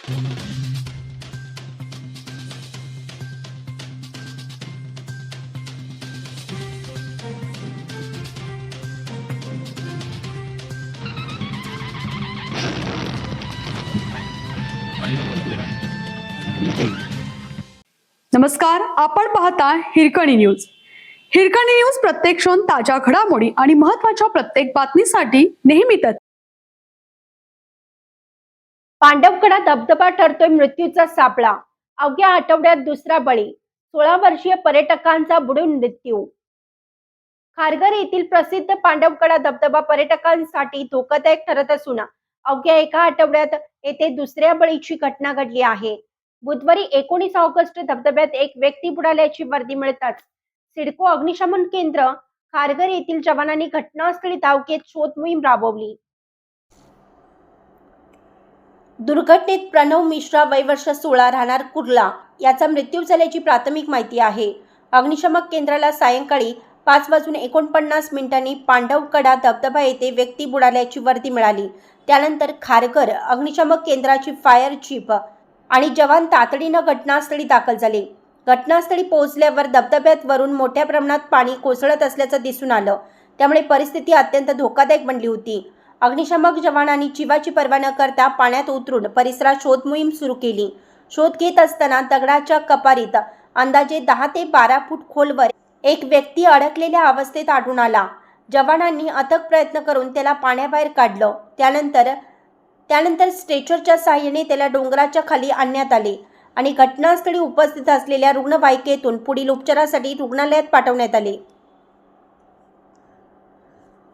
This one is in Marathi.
नमस्कार, आपण पाहता हिरकणी न्यूज. हिरकणी न्यूज प्रत्येक क्षण ताज्या घडामोडी आणि महत्त्वाच्या प्रत्येक बातमीसाठी नेहमी तत्पर. पांडवकडा धबधबा ठरतोय मृत्यूचा सापळा. अवघ्या आठवड्यात दुसरा बळी. 16 वर्षीय पर्यटकांचा बुडून मृत्यू. खारघर येथील प्रसिद्ध पांडवकडा धबधबा पर्यटकांसाठी धोकादायक ठरत असून अवघ्या एका आठवड्यात येथे दुसऱ्या बळीची घटना घडली आहे. बुधवारी 19 ऑगस्ट धबधब्यात एक व्यक्ती बुडाल्याची वर्दी मिळताच सिडको अग्निशमन केंद्र खारघर येथील जवानांनी घटनास्थळी धाव घेत शोध मोहीम राबवली. दुर्घटनेत प्रणव मिश्रा वय वर्ष 16 राहणार कुर्ला याचा मृत्यू झाल्याची प्राथमिक माहिती आहे. अग्निशमन केंद्राला सायंकाळी 5:49 पांडवकडा धबधबा येथे व्यक्ती बुडाल्याची वर्दी मिळाली. त्यानंतर खारघर अग्निशमन केंद्राची फायर जीप आणि जवान तातडीनं घटनास्थळी दाखल झाले. घटनास्थळी पोहोचल्यावर धबधब्यात वरून मोठ्या प्रमाणात पाणी कोसळत असल्याचं दिसून आलं. त्यामुळे परिस्थिती अत्यंत धोकादायक बनली होती. अग्निशमन जवानांनी जीवाची पर्वा न करता पाण्यात उतरून परिसरात शोध मोहीम सुरू केली. शोध घेत असताना दगडाच्या कपारीत अंदाजे 10 ते 12 फूट खोलवर एक व्यक्ती अडकलेल्या अवस्थेत आढळून आला. जवानांनी अथक प्रयत्न करून त्याला पाण्याबाहेर काढलं. त्यानंतर स्ट्रेचरच्या सहाय्याने त्याला डोंगराच्या खाली आणण्यात आले आणि घटनास्थळी उपस्थित असलेल्या रुग्णवाहिकेतून पुढील उपचारासाठी रुग्णालयात पाठवण्यात आले.